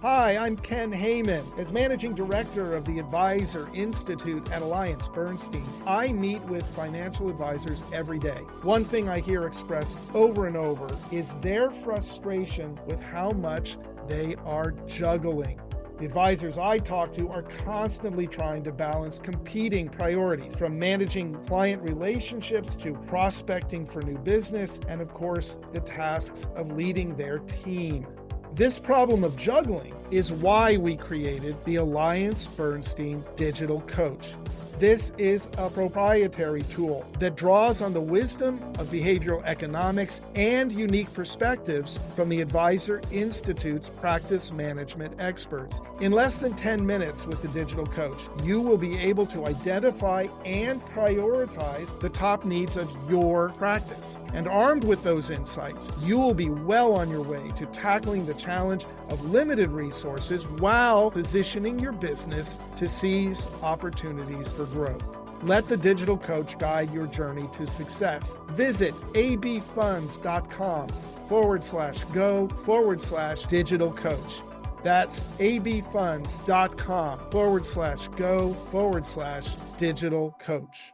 Hi, I'm Ken Heyman. As Managing Director of the Advisor Institute at AllianceBernstein, I meet with financial advisors every day. One thing I hear expressed over and over is their frustration with how much they are juggling. The advisors I talk to are constantly trying to balance competing priorities, from managing client relationships to prospecting for new business, and of course, the tasks of leading their team. This problem of juggling is why we created the AllianceBernstein Digital Coach. This is a proprietary tool that draws on the wisdom of behavioral economics and unique perspectives from the Advisor Institute's practice management experts. In less than 10 minutes with the Digital Coach, you will be able to identify and prioritize the top needs of your practice. And armed with those insights, you will be well on your way to tackling the challenge of limited resources while positioning your business to seize opportunities for growth. Let the Digital Coach guide your journey to success. Visit abfunds.com/go/digital coach. That's abfunds.com/go/digital coach.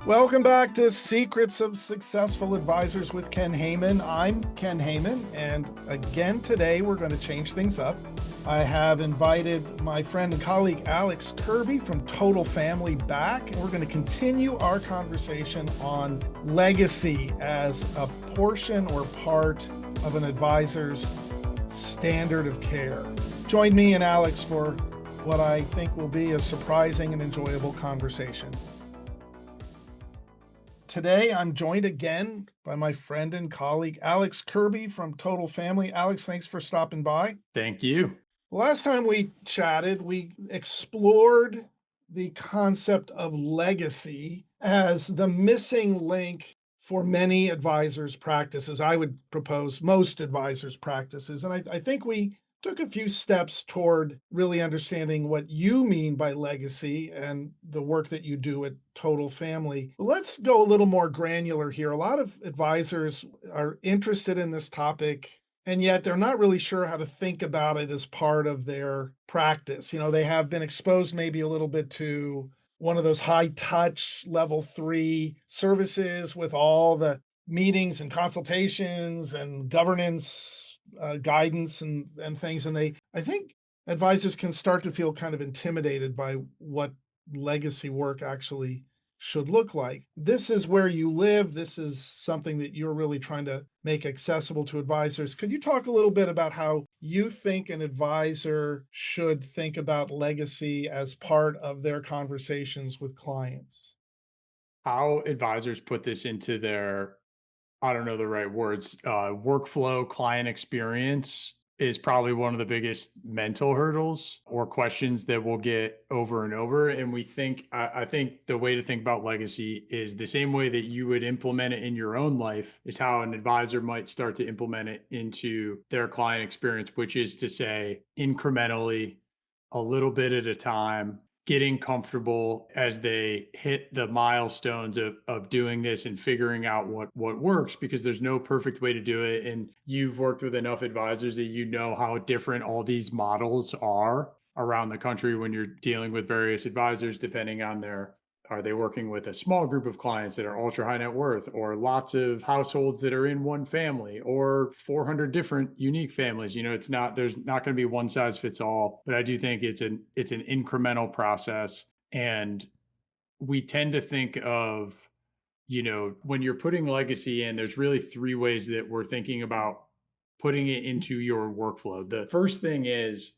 Welcome back to Secrets of Successful Advisors with Ken Heyman. I'm Ken Heyman, and again today we're going to change things up. I have invited my friend and colleague Alex Kirby from Total Family back, and we're going to continue our conversation on legacy as a portion or part of an advisor's standard of care. Join me and Alex for what I think will be a surprising and enjoyable conversation. Today, I'm joined again by my friend and colleague, Alex Kirby from Total Family. Alex, thanks for stopping by. Thank you. Last time we chatted, we explored the concept of legacy as the missing link for many advisors' practices. I would propose most advisors' practices. And I think we took a few steps toward really understanding what you mean by legacy and the work that you do at Total Family. Let's go a little more granular here. A lot of advisors are interested in this topic, and yet they're not really sure how to think about it as part of their practice. You know, they have been exposed maybe a little bit to one of those high touch level 3 services with all the meetings and consultations and governance guidance and things. And I think advisors can start to feel kind of intimidated by what legacy work actually should look like. This is where you live. This is something that you're really trying to make accessible to advisors. Could you talk a little bit about how you think an advisor should think about legacy as part of their conversations with clients? How advisors put this into their, I don't know the right words, workflow client experience is probably one of the biggest mental hurdles or questions that we'll get over and over. And I think the way to think about legacy is the same way that you would implement it in your own life is how an advisor might start to implement it into their client experience, which is to say incrementally, a little bit at a time, getting comfortable as they hit the milestones of doing this and figuring out what works, because there's no perfect way to do it. And you've worked with enough advisors that you know how different all these models are around the country when you're dealing with various advisors, depending on are they working with a small group of clients that are ultra high net worth, or lots of households that are in one family, or 400 different unique families? You know, there's not going to be one size fits all, but I do think it's an incremental process. And we tend to think of, you know, when you're putting legacy in, there's really 3 ways that we're thinking about putting it into your workflow. The first thing is,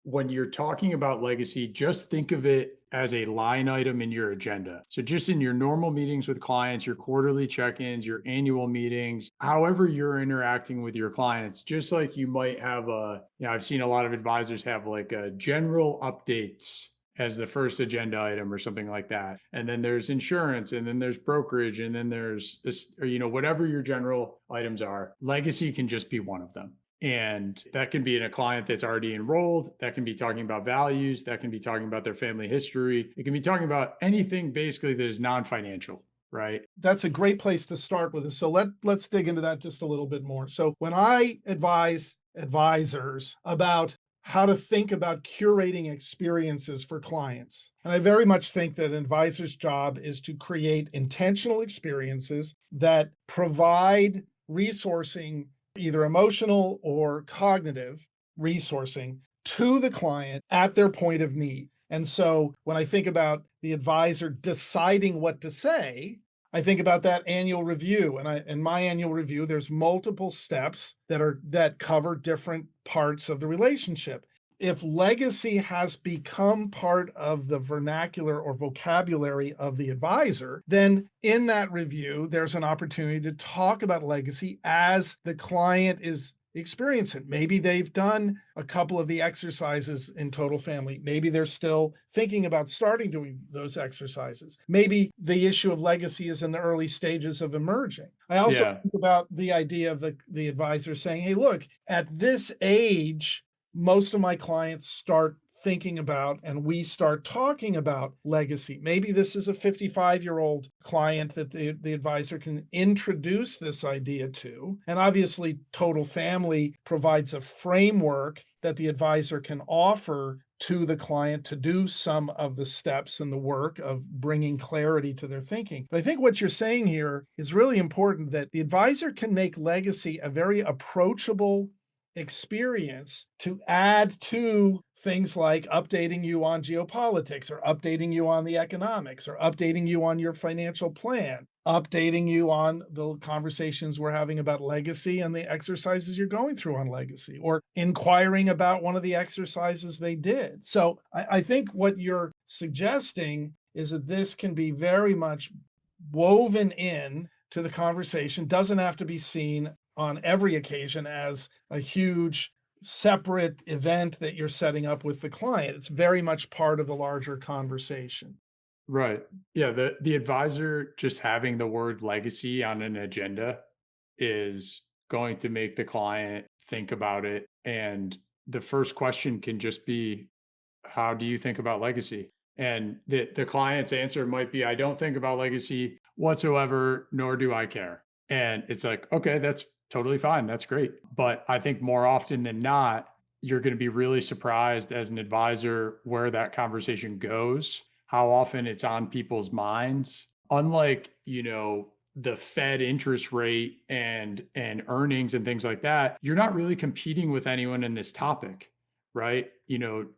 when you're talking about legacy, just think of it as a line item in your agenda. So just in your normal meetings with clients, your quarterly check-ins, your annual meetings, however you're interacting with your clients, just like you might have I've seen a lot of advisors have like a general updates as the first agenda item or something like that. And then there's insurance, and then there's brokerage, and then there's this, or, you know, whatever your general items are. Legacy can just be one of them. And that can be in a client that's already enrolled. That can be talking about values. That can be talking about their family history. It can be talking about anything basically that is non-financial. right? That's a great place to start with this. So let's dig into that just a little bit more. So when I advise advisors about how to think about curating experiences for clients, and I very much think that an advisor's job is to create intentional experiences that provide resourcing, either emotional or cognitive resourcing to the client at their point of need. And so when I think about the advisor deciding what to say, I think about that annual review, and in my annual review, there's multiple steps that cover different parts of the relationship. If legacy has become part of the vernacular or vocabulary of the advisor, then in that review, there's an opportunity to talk about legacy as the client is experience it. Maybe they've done a couple of the exercises in Total Family. Maybe they're still thinking about starting doing those exercises. Maybe the issue of legacy is in the early stages of emerging. I also Yeah. think about the idea of the advisor saying, hey, look, at this age, most of my clients start thinking about and we start talking about legacy. Maybe this is a 55-year-old client that the advisor can introduce this idea to. And obviously, Total Family provides a framework that the advisor can offer to the client to do some of the steps and the work of bringing clarity to their thinking. But I think what you're saying here is really important, that the advisor can make legacy a very approachable experience to add to things like updating you on geopolitics, or updating you on the economics, or updating you on your financial plan, updating you on the conversations we're having about legacy and the exercises you're going through on legacy, or inquiring about one of the exercises they did. So I think what you're suggesting is that this can be very much woven in to the conversation, doesn't have to be seen on every occasion as a huge separate event that you're setting up with the client. It's very much part of the larger conversation. Right. Yeah, the advisor just having the word legacy on an agenda is going to make the client think about it, and the first question can just be, how do you think about legacy? And the client's answer might be, I don't think about legacy whatsoever, nor do I care. And it's like, okay, that's totally fine. That's great. But I think more often than not, you're going to be really surprised as an advisor where that conversation goes, how often it's on people's minds. Unlike, the Fed interest rate and earnings and things like that, you're not really competing with anyone in this topic, right?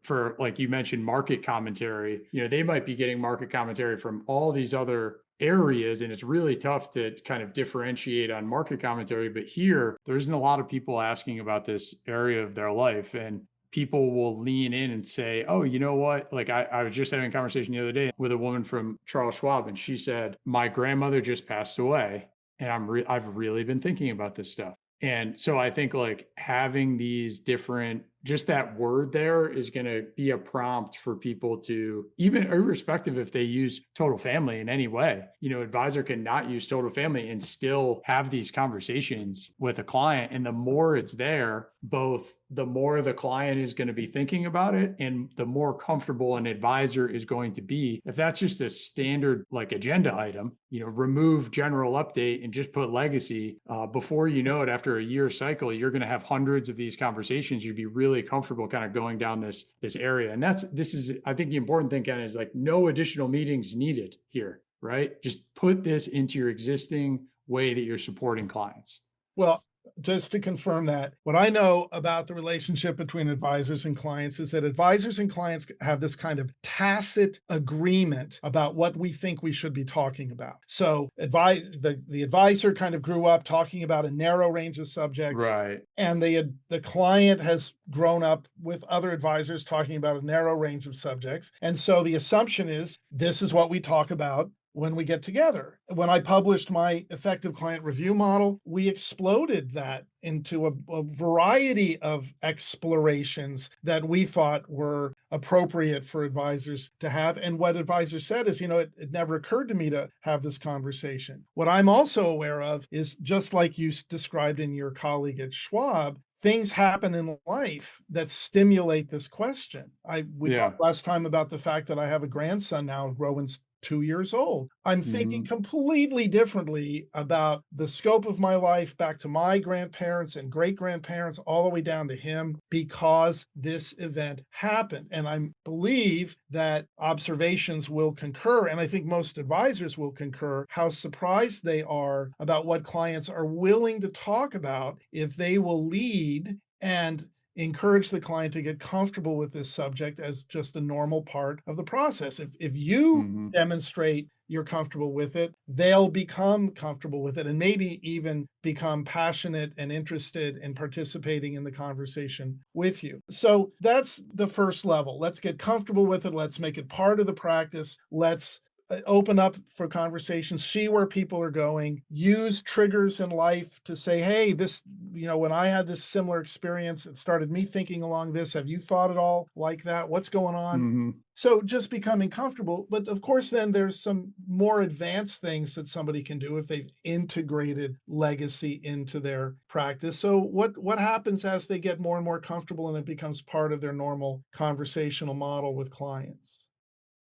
For, like you mentioned, market commentary, they might be getting market commentary from all these other areas, and it's really tough to kind of differentiate on market commentary. But here, there isn't a lot of people asking about this area of their life, and people will lean in and say, oh, you know what? Like I was just having a conversation the other day with a woman from Charles Schwab, and she said, my grandmother just passed away, and I've really been thinking about this stuff. And so I think, like, having these different, just that word there is going to be a prompt for people to, even irrespective if they use Total Family in any way. Advisor can not use Total Family and still have these conversations with a client. And the more it's there, both the more the client is going to be thinking about it, and the more comfortable an advisor is going to be. If that's just a standard, like, agenda item, remove general update and just put legacy, before you know it, after a year cycle, you're going to have hundreds of these conversations. You'd be really comfortable kind of going down this area. And this is, I think, the important thing, Ken, is like, no additional meetings needed here, right? Just put this into your existing way that you're supporting clients. Well, just to confirm that, what I know about the relationship between advisors and clients is that advisors and clients have this kind of tacit agreement about what we think we should be talking about. So the advisor kind of grew up talking about a narrow range of subjects, Right. and the client has grown up with other advisors talking about a narrow range of subjects. And so the assumption is this is what we talk about when we get together. When I published my effective client review model, we exploded that into a variety of explorations that we thought were appropriate for advisors to have. And what advisors said is, it never occurred to me to have this conversation. What I'm also aware of is, just like you described in your colleague at Schwab, things happen in life that stimulate this question. We Yeah. talked last time about the fact that I have a grandson now, Rowan's 2 years old. I'm thinking Mhm. completely differently about the scope of my life back to my grandparents and great grandparents, all the way down to him, because this event happened. And I believe that observations will concur, and I think most advisors will concur, how surprised they are about what clients are willing to talk about if they will lead and encourage the client to get comfortable with this subject as just a normal part of the process. If you Mhm. demonstrate you're comfortable with it, they'll become comfortable with it and maybe even become passionate and interested in participating in the conversation with you. So that's the first level. Let's get comfortable with it. Let's make it part of the practice. Let's open up for conversations, see where people are going, use triggers in life to say, hey, this, when I had this similar experience, it started me thinking along this. Have you thought at all like that? What's going on? Mhm. So just becoming comfortable. But of course, then there's some more advanced things that somebody can do if they've integrated legacy into their practice. So what happens as they get more and more comfortable and it becomes part of their normal conversational model with clients?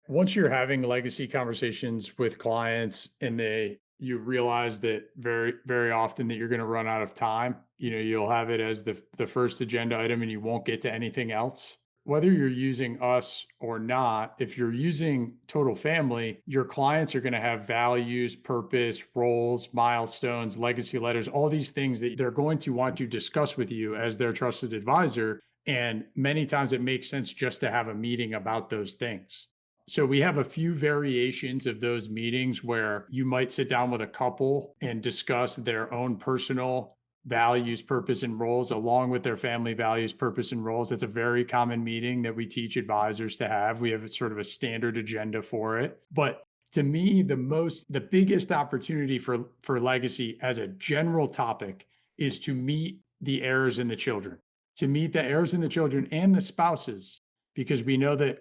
Once you're having legacy conversations with clients and you realize that very often that you're going to run out of time, you'll have it as the first agenda item and you won't get to anything else. Whether you're using us or not, if you're using Total Family, your clients are going to have values, purpose, roles, milestones, legacy letters, all these things that they're going to want to discuss with you as their trusted advisor. And many times it makes sense just to have a meeting about those things. So we have a few variations of those meetings where you might sit down with a couple and discuss their own personal values, purpose, and roles along with their family values, purpose, and roles. That's a very common meeting that we teach advisors to have. We have sort of a standard agenda for it. But to me, the biggest opportunity for legacy as a general topic is to meet the heirs and the children, to meet the heirs and the children and the spouses, because we know that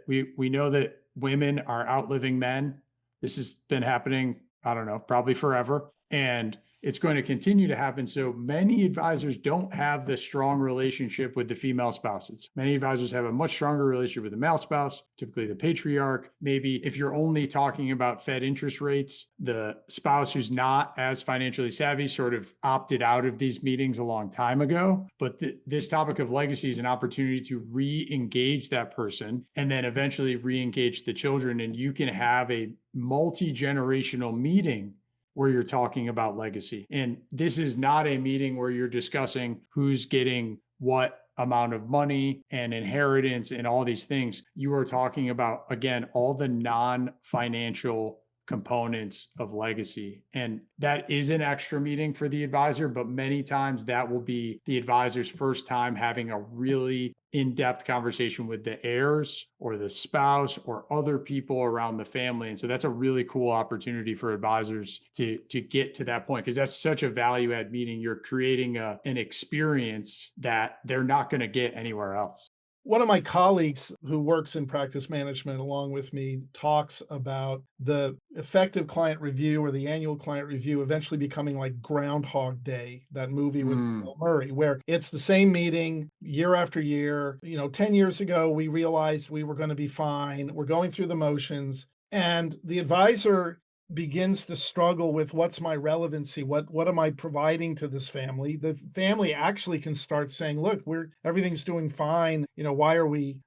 women are outliving men. This has been happening, I don't know, probably forever. And it's going to continue to happen. So many advisors don't have the strong relationship with the female spouses. Many advisors have a much stronger relationship with the male spouse, typically the patriarch. Maybe if you're only talking about Fed interest rates, the spouse who's not as financially savvy sort of opted out of these meetings a long time ago. But this topic of legacy is an opportunity to re-engage that person and then eventually re-engage the children. And you can have a multi-generational meeting where you're talking about legacy. And this is not a meeting where you're discussing who's getting what amount of money and inheritance and all these things. You are talking about, again, all the non financial components of legacy. And that is an extra meeting for the advisor, but many times that will be the advisor's first time having a really in-depth conversation with the heirs or the spouse or other people around the family. And so that's a really cool opportunity for advisors to get to that point, because that's such a value add meeting. You're creating an experience that they're not going to get anywhere else. One of my colleagues who works in practice management along with me talks about the effective client review or the annual client review eventually becoming like Groundhog Day, that movie with Mm, Bill Murray, where it's the same meeting year after year. 10 years ago, we realized we were going to be fine. We're going through the motions. And the advisor begins to struggle with what's my relevancy, what am I providing to this family. The family actually can start saying, look, everything's doing fine, why are we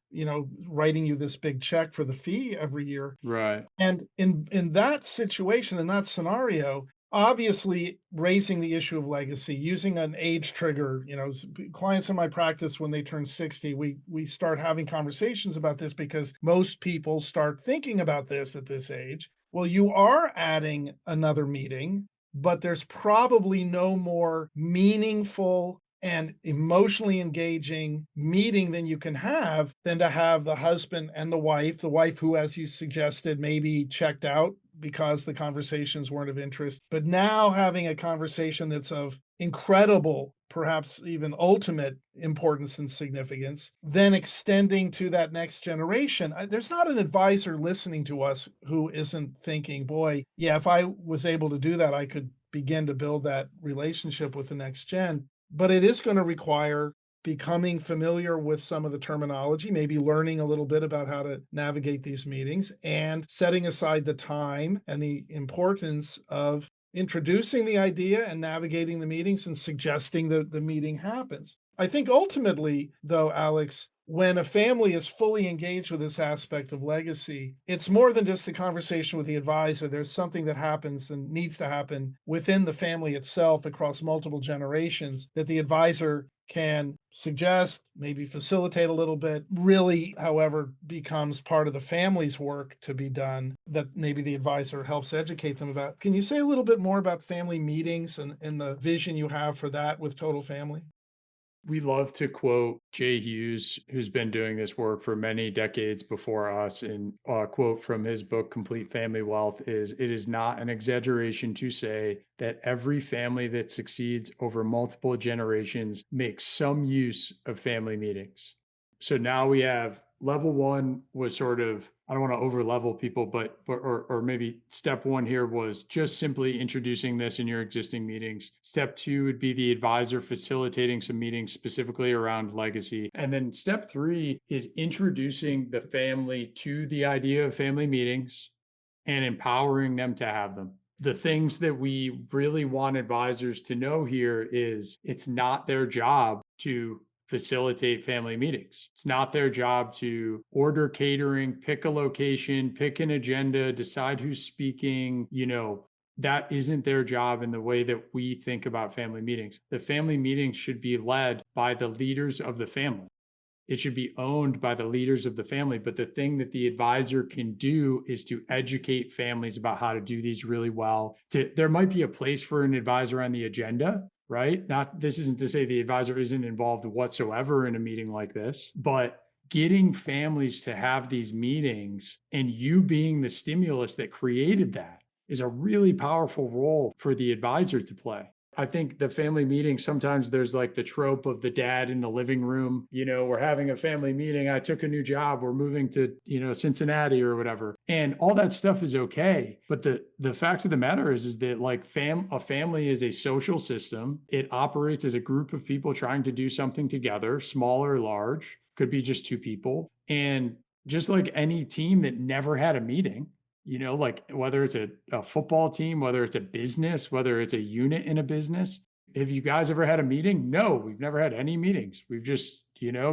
writing you this big check for the fee every year? right. And in that situation, in that scenario, obviously raising the issue of legacy, using an age trigger, clients in my practice, when they turn 60, we start having conversations about this because most people start thinking about this at this age. Well, you are adding another meeting, but there's probably no more meaningful and emotionally engaging meeting than you can have than to have the husband and the wife who, as you suggested, maybe checked out because the conversations weren't of interest, but now having a conversation that's of incredible, perhaps even ultimate importance and significance, then extending to that next generation. There's not an advisor listening to us who isn't thinking, boy, yeah, if I was able to do that, I could begin to build that relationship with the next gen. But it is going to require becoming familiar with some of the terminology, maybe learning a little bit about how to navigate these meetings, and setting aside the time and the importance of introducing the idea and navigating the meetings and suggesting that the meeting happens. I think ultimately, though, Alex, when a family is fully engaged with this aspect of legacy, it's more than just a conversation with the advisor. There's something that happens and needs to happen within the family itself across multiple generations that the advisor can suggest, maybe facilitate a little bit, really, however, becomes part of the family's work to be done that maybe the advisor helps educate them about. Can you say a little bit more about family meetings and the vision you have for that with Total Family? We love to quote Jay Hughes, who's been doing this work for many decades before us. And a quote from his book, Complete Family Wealth, is: "It is not an exaggeration to say that every family that succeeds over multiple generations makes some use of family meetings." So now we have level one was sort of, I don't want to over level people, or maybe step one here was just simply introducing this in your existing meetings. Step two would be the advisor facilitating some meetings specifically around legacy. And then step three is introducing the family to the idea of family meetings and empowering them to have them. The things that we really want advisors to know here is it's not their job to facilitate family meetings. It's not their job to order catering, pick a location, pick an agenda, decide who's speaking. That isn't their job in the way that we think about family meetings. The family meetings should be led by the leaders of the family. It should be owned by the leaders of the family. But the thing that the advisor can do is to educate families about how to do these really well. There might be a place for an advisor on the agenda, right? This isn't to say the advisor isn't involved whatsoever in a meeting like this, but getting families to have these meetings and you being the stimulus that created that is a really powerful role for the advisor to play. I think the family meeting, sometimes there's like the trope of the dad in the living room, we're having a family meeting. I took a new job. We're moving to, Cincinnati or whatever. And all that stuff is okay. But the fact of the matter is that like a family is a social system. It operates as a group of people trying to do something together, small or large, could be just two people. And just like any team that never had a meeting, like whether it's a football team, whether it's a business, whether it's a unit in a business. Have you guys ever had a meeting? No, we've never had any meetings. We've just,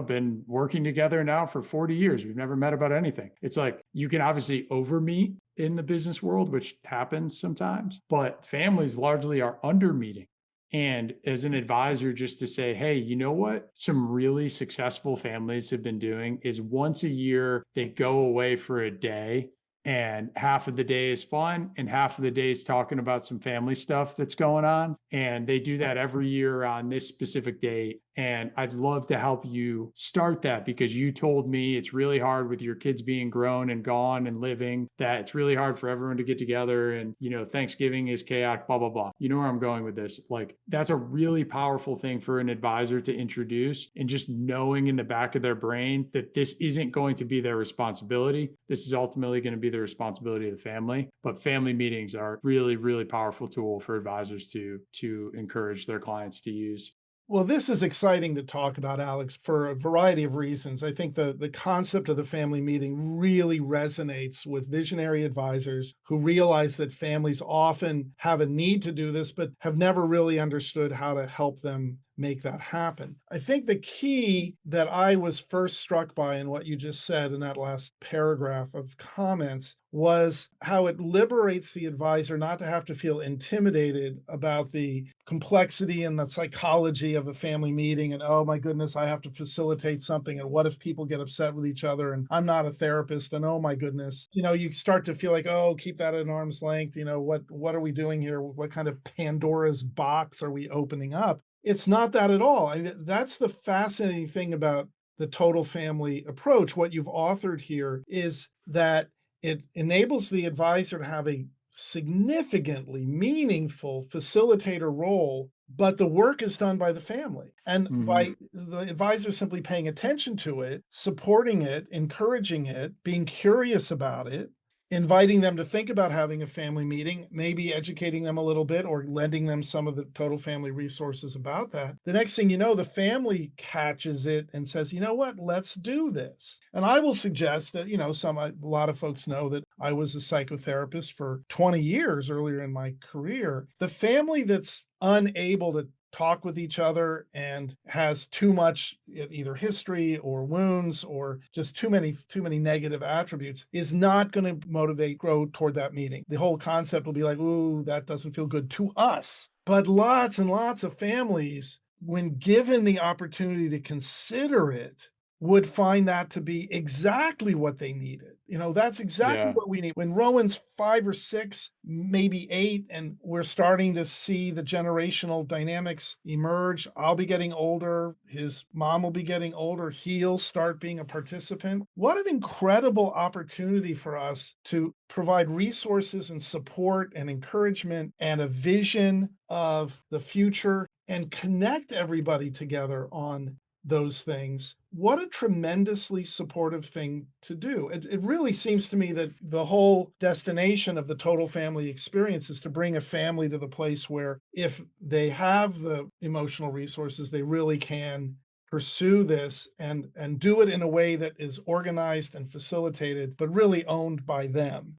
been working together now for 40 years. We've never met about anything. It's like you can obviously over meet in the business world, which happens sometimes, but families largely are under meeting. And as an advisor, just to say, hey, you know what? Some really successful families have been doing is once a year, they go away for a day and half of the day is fun and half of the day is talking about some family stuff that's going on. And they do that every year on this specific date. And I'd love to help you start that because you told me it's really hard with your kids being grown and gone and living, that it's really hard for everyone to get together. And, Thanksgiving is chaotic, blah, blah, blah. You know where I'm going with this. Like, that's a really powerful thing for an advisor to introduce, and just knowing in the back of their brain that this isn't going to be their responsibility. This is ultimately going to be the responsibility of the family. But family meetings are really, really powerful tool for advisors to encourage their clients to use. Well, this is exciting to talk about, Alex, for a variety of reasons. I think the concept of the family meeting really resonates with visionary advisors who realize that families often have a need to do this, but have never really understood how to help them make that happen. I think the key that I was first struck by in what you just said in that last paragraph of comments was how it liberates the advisor not to have to feel intimidated about the complexity and the psychology of a family meeting. And oh my goodness, I have to facilitate something. And what if people get upset with each other? And I'm not a therapist. And oh my goodness, you start to feel like, oh, keep that at arm's length. What are we doing here? What kind of Pandora's box are we opening up? It's not that at all. That's the fascinating thing about the total family approach. What you've authored here is that it enables the advisor to have a significantly meaningful facilitator role, but the work is done by the family. And by the advisor simply paying attention to it, supporting it, encouraging it, being curious about it, inviting them to think about having a family meeting, maybe educating them a little bit or lending them some of the total family resources about that. The next thing you know, the family catches it and says, you know what, let's do this. And I will suggest that, a lot of folks know that I was a psychotherapist for 20 years earlier in my career. The family that's unable to talk with each other and has too much either history or wounds or just too many negative attributes is not going to motivate grow toward that meeting. The whole concept will be like, ooh, that doesn't feel good to us. But lots and lots of families, when given the opportunity to consider it, would find that to be exactly what they needed. That's exactly Yeah. what we need. When Rowan's 5 or 6, maybe 8, and we're starting to see the generational dynamics emerge, I'll be getting older. His mom will be getting older. He'll start being a participant. What an incredible opportunity for us to provide resources and support and encouragement and a vision of the future and connect everybody together on those things. What a tremendously supportive thing to do. It really seems to me that the whole destination of the total family experience is to bring a family to the place where if they have the emotional resources, they really can pursue this and do it in a way that is organized and facilitated, but really owned by them.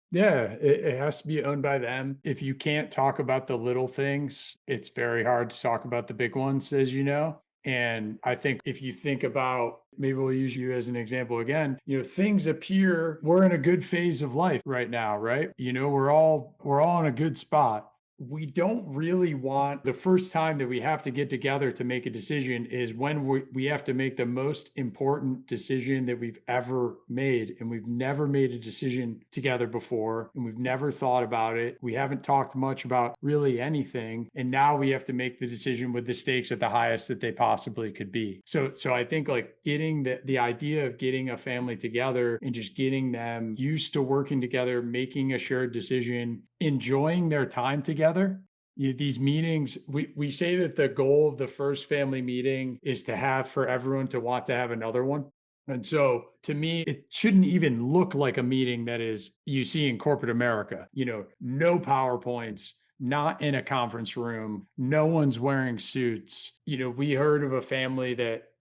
Yeah, it has to be owned by them. If you can't talk about the little things, it's very hard to talk about the big ones, as you know. And I think if you think about, maybe we'll use you as an example again, things appear we're in a good phase of life right now, right? We're all in a good spot. We don't really want the first time that we have to get together to make a decision is when we have to make the most important decision that we've ever made. And we've never made a decision together before, and we've never thought about it. We haven't talked much about really anything. And now we have to make the decision with the stakes at the highest that they possibly could be. So I think like getting the idea of getting a family together and just getting them used to working together, making a shared decision, enjoying their time together. These meetings, we say that the goal of the first family meeting is to have for everyone to want to have another one. And so to me, it shouldn't even look like a meeting that is you see in corporate America, no PowerPoints, not in a conference room, no one's wearing suits. We heard of a family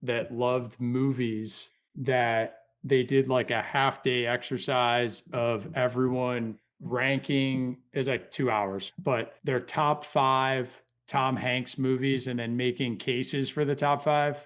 that loved movies, that they did like a half day exercise of everyone ranking is like 2 hours, but their top 5 Tom Hanks movies and then making cases for the top 5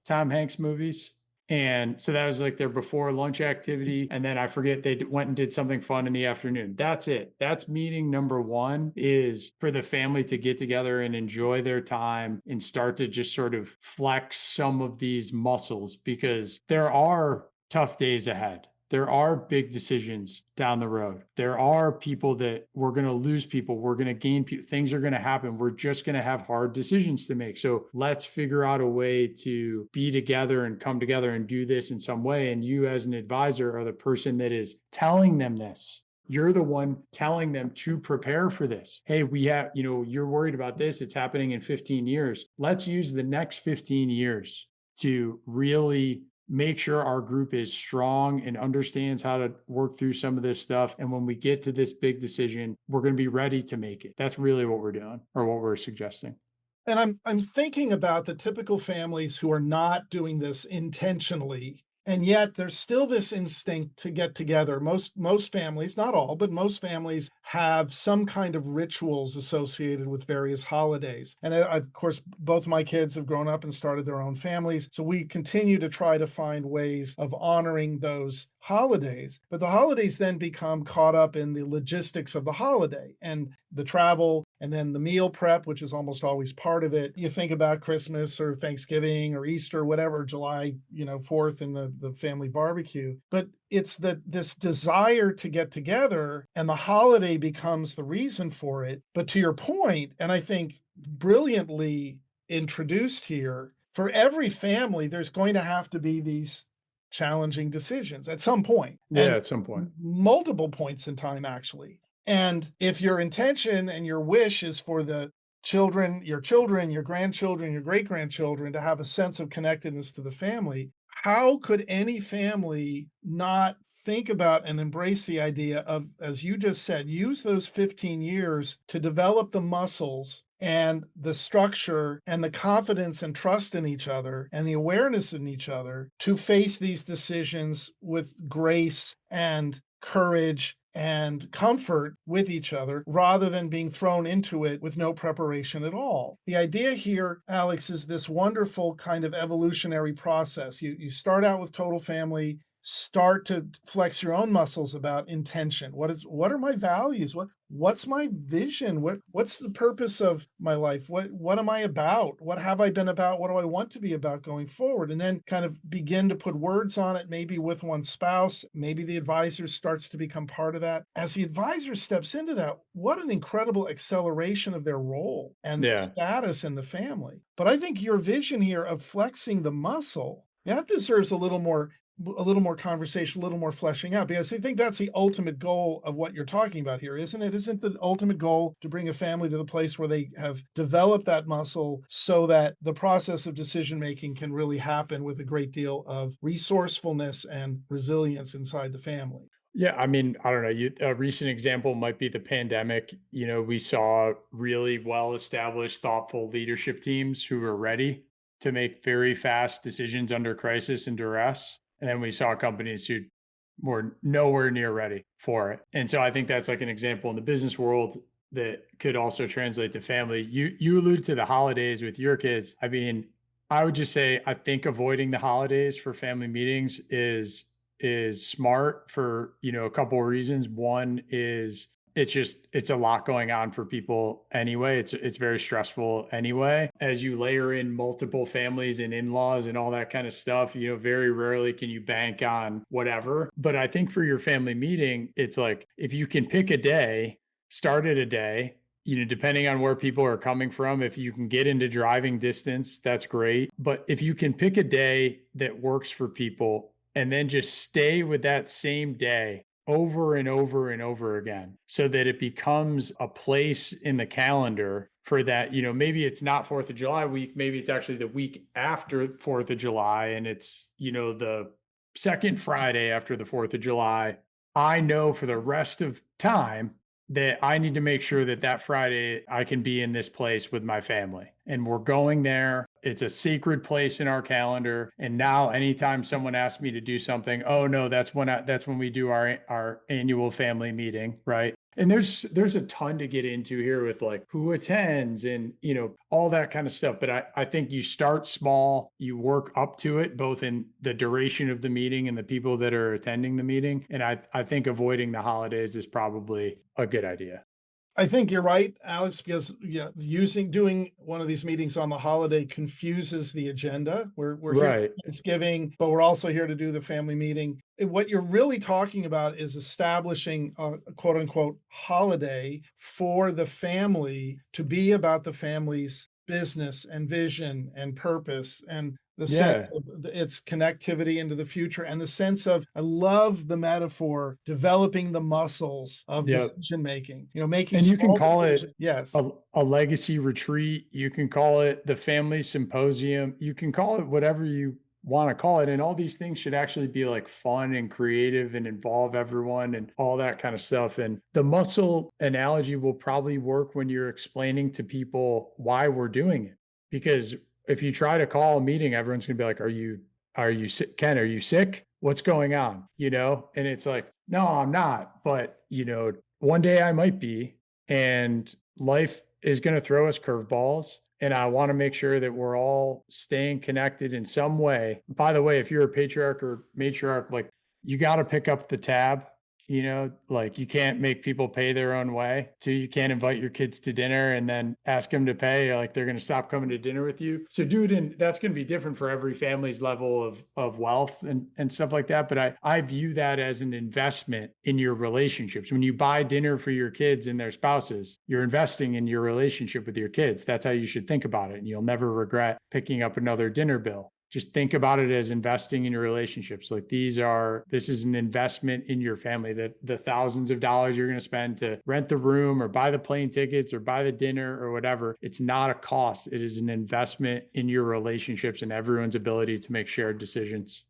Tom Hanks movies. And so that was like their before lunch activity. And then I forget, they went and did something fun in the afternoon. That's it. That's meeting number one, is for the family to get together and enjoy their time and start to just sort of flex some of these muscles, because there are tough days ahead. There are big decisions down the road. There are people that we're going to lose people. We're going to gain people. Things are going to happen. We're just going to have hard decisions to make. So let's figure out a way to be together and come together and do this in some way. And you, as an advisor, are the person that is telling them this. You're the one telling them to prepare for this. Hey, you're worried about this. It's happening in 15 years. Let's use the next 15 years to really make sure our group is strong and understands how to work through some of this stuff. And when we get to this big decision, we're going to be ready to make it. That's really what we're doing, or what we're suggesting. And I'm thinking about the typical families who are not doing this intentionally, and yet there's still this instinct to get together. Most families, not all, but most families have some kind of rituals associated with various holidays. And of course, both my kids have grown up and started their own families, so we continue to try to find ways of honoring those holidays. But the holidays then become caught up in the logistics of the holiday and the travel, and then the meal prep, which is almost always part of it. You think about Christmas or Thanksgiving or Easter, whatever, July, 4th and the family barbecue. But it's this desire to get together, and the holiday becomes the reason for it. But to your point, and I think brilliantly introduced here, for every family, there's going to have to be these challenging decisions at some point, Yeah, and at some point. multiple points in time, actually. And if your intention and your wish is for the children, your grandchildren, your great grandchildren to have a sense of connectedness to the family, how could any family not think about and embrace the idea of, as you just said, use those 15 years to develop the muscles and the structure and the confidence and trust in each other and the awareness in each other to face these decisions with grace and courage and comfort with each other rather than being thrown into it with no preparation at all. The idea here, Alex, is this wonderful kind of evolutionary process. You start out with total family, start to flex your own muscles about intention. What are my values? What's my vision? What's the purpose of my life? What am I about? What have I been about? What do I want to be about going forward? And then kind of begin to put words on it, maybe with one spouse, maybe the advisor starts to become part of that. As the advisor steps into that, what an incredible acceleration of their role and Yeah. status in the family. But I think your vision here of flexing the muscle, that deserves a little more conversation, a little more fleshing out, because I think that's the ultimate goal of what you're talking about here, isn't it? Isn't the ultimate goal to bring a family to the place where they have developed that muscle so that the process of decision making can really happen with a great deal of resourcefulness and resilience inside the family? Yeah, I mean, I don't know. A recent example might be the pandemic. We saw really well established, thoughtful leadership teams who were ready to make very fast decisions under crisis and duress. And then we saw companies who were nowhere near ready for it. And so I think that's like an example in the business world that could also translate to family. You alluded to the holidays with your kids. I mean, I would just say I think avoiding the holidays for family meetings is smart for, a couple of reasons. One is it's a lot going on for people anyway. It's very stressful anyway. As you layer in multiple families and in-laws and all that kind of stuff, very rarely can you bank on whatever. But I think for your family meeting, it's like if you can pick a day, start at a day, depending on where people are coming from, if you can get into driving distance, that's great. But if you can pick a day that works for people and then just stay with that same day over and over and over again so that it becomes a place in the calendar for that. Maybe it's not 4th of July week, maybe it's actually the week after 4th of July and it's, the second Friday after the 4th of July. I know for the rest of time that I need to make sure that that Friday I can be in this place with my family. And we're going there. It's a sacred place in our calendar. And now anytime someone asks me to do something, oh no, that's when we do our annual family meeting, right? And there's a ton to get into here with like who attends and all that kind of stuff. But I think you start small, you work up to it, both in the duration of the meeting and the people that are attending the meeting. And I think avoiding the holidays is probably a good idea. I think you're right, Alex, because doing one of these meetings on the holiday confuses the agenda. We're here Right. for Thanksgiving, but we're also here to do the family meeting. What you're really talking about is establishing a quote unquote holiday for the family to be about the family's business and vision and purpose and the sense Yeah. of its connectivity into the future and the sense of, I love the metaphor, developing the muscles of Yeah. decision making, making And you can small call decisions. it Yes. a legacy retreat. You can call it the family symposium. You can call it whatever you want to call it. And all these things should actually be like fun and creative and involve everyone and all that kind of stuff. And the muscle analogy will probably work when you're explaining to people why we're doing it. Because if you try to call a meeting, everyone's going to be like, are you sick? Ken, are you sick? What's going on? And it's like, no, I'm not. But, one day I might be, and life is going to throw us curveballs. And I want to make sure that we're all staying connected in some way. By the way, if you're a patriarch or matriarch, like you got to pick up the tab. Like you can't make people pay their own way. Too, you can't invite your kids to dinner and then ask them to pay, like they're going to stop coming to dinner with you. So and that's going to be different for every family's level of wealth and stuff like that. But I view that as an investment in your relationships. When you buy dinner for your kids and their spouses, you're investing in your relationship with your kids. That's how you should think about it. And you'll never regret picking up another dinner bill. Just think about it as investing in your relationships. Like this is an investment in your family, that the thousands of dollars you're going to spend to rent the room or buy the plane tickets or buy the dinner or whatever. It's not a cost. It is an investment in your relationships and everyone's ability to make shared decisions.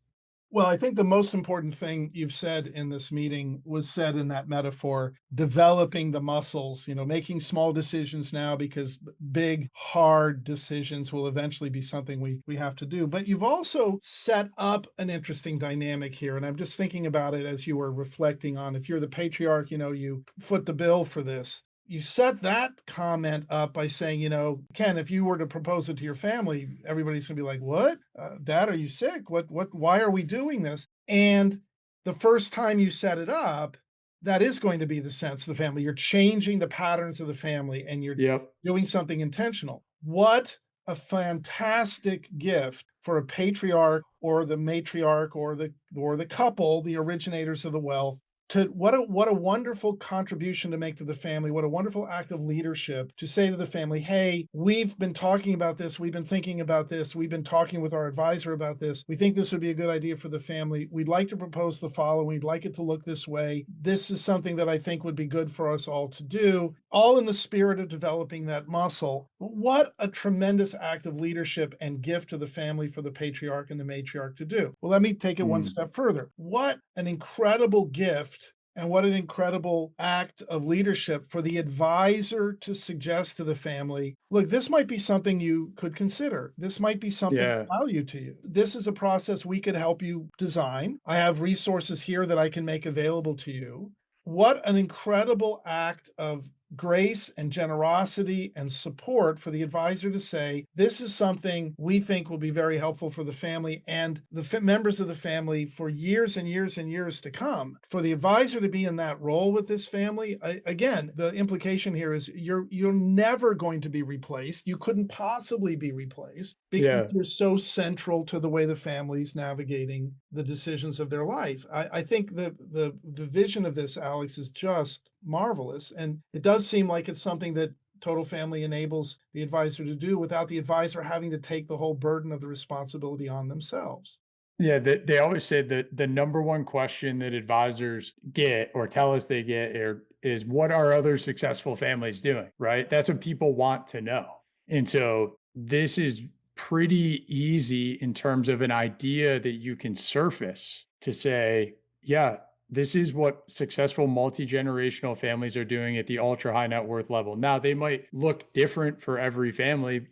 Well, I think the most important thing you've said in this meeting was said in that metaphor, developing the muscles, making small decisions now because big, hard decisions will eventually be something we have to do. But you've also set up an interesting dynamic here. And I'm just thinking about it as you were reflecting on if you're the patriarch, you foot the bill for this. You set that comment up by saying, Ken, if you were to propose it to your family, everybody's going to be like, what? Dad, are you sick? Why are we doing this? And the first time you set it up, that is going to be the sense of the family. You're changing the patterns of the family and you're Yep. doing something intentional. What a fantastic gift for a patriarch or the matriarch or the couple, the originators of the wealth, to what a wonderful contribution to make to the family. What a wonderful act of leadership to say to the family, hey, we've been talking about this, we've been thinking about this, we've been talking with our advisor about this, we think this would be a good idea for the family, we'd like to propose the following, we'd like it to look this way, this is something that I think would be good for us all to do, all in the spirit of developing that muscle. What a tremendous act of leadership and gift to the family for the patriarch and the matriarch to do. Well, let me take it one Mm. step further. What an incredible gift and what an incredible act of leadership for the advisor to suggest to the family, look, this might be something you could consider. This might be something Yeah. of value to you. This is a process we could help you design. I have resources here that I can make available to you. What an incredible act of grace and generosity and support for the advisor to say, this is something we think will be very helpful for the family and the members of the family for years and years and years to come. For the advisor to be in that role with this family, again, the implication here is you're never going to be replaced. You couldn't possibly be replaced because Yeah. you're so central to the way the family's navigating the decisions of their life. I think the vision of this, Alex, is just marvelous. And it does seem like it's something that Total Family enables the advisor to do without the advisor having to take the whole burden of the responsibility on themselves. Yeah, they always say that the number one question that advisors get or tell us they get is what are other successful families doing, right? That's what people want to know. And so this is pretty easy in terms of an idea that you can surface to say, yeah, this is what successful multi-generational families are doing at the ultra high net worth level. Now, they might look different for every family.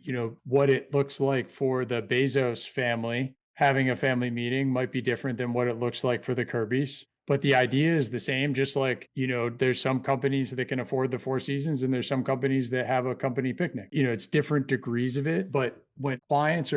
What it looks like for the Bezos family having a family meeting might be different than what it looks like for the Kirbys. But the idea is the same, just like, there's some companies that can afford the Four Seasons and there's some companies that have a company picnic. It's different degrees of it. But when clients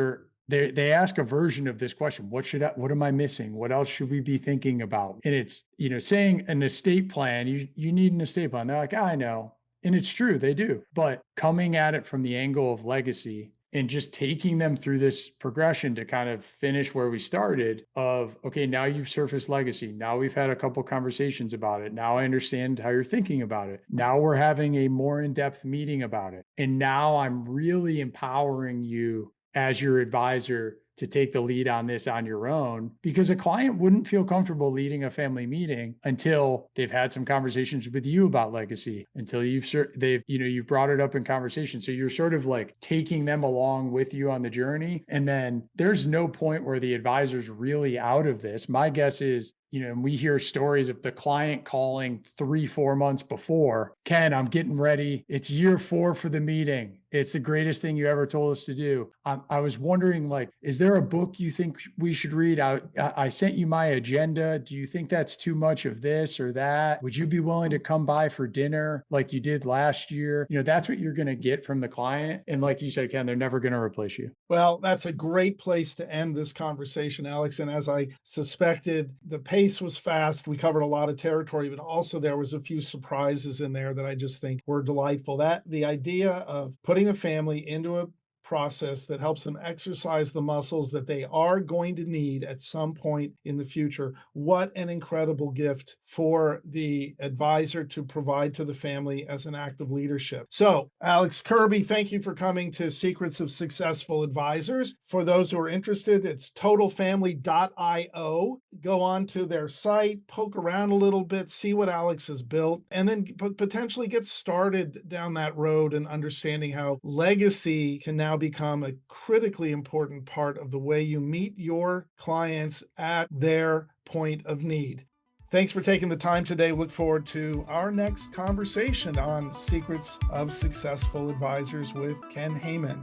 they ask a version of this question, what am I missing? What else should we be thinking about? And it's, saying an estate plan, you need an estate plan. They're like, I know. And it's true, they do. But coming at it from the angle of legacy and just taking them through this progression to kind of finish where we started of, okay, now you've surfaced legacy. Now we've had a couple conversations about it. Now I understand how you're thinking about it. Now we're having a more in-depth meeting about it. And now I'm really empowering you as your advisor to take the lead on this on your own, because a client wouldn't feel comfortable leading a family meeting until they've had some conversations with you about legacy, until you've brought it up in conversation. So you're sort of like taking them along with you on the journey. And then there's no point where the advisor's really out of this. My guess is, and we hear stories of the client calling 3-4 months before, Ken, I'm getting ready. It's year 4 for the meeting. It's the greatest thing you ever told us to do. I was wondering, like, is there a book you think we should read? I sent you my agenda. Do you think that's too much of this or that? Would you be willing to come by for dinner like you did last year? That's what you're going to get from the client. And like you said, Ken, they're never going to replace you. Well, that's a great place to end this conversation, Alex. And as I suspected, the pace was fast. We covered a lot of territory, but also there was a few surprises in there that I just think were delightful. That the idea of putting a family into a process that helps them exercise the muscles that they are going to need at some point in the future. What an incredible gift for the advisor to provide to the family as an act of leadership. So, Alex Kirby, thank you for coming to Secrets of Successful Advisors. For those who are interested, it's totalfamily.io. Go on to their site, poke around a little bit, see what Alex has built, and then potentially get started down that road and understanding how legacy can now now become a critically important part of the way you meet your clients at their point of need. Thanks for taking the time today. Look forward to our next conversation on Secrets of Successful Advisors with Ken Heyman.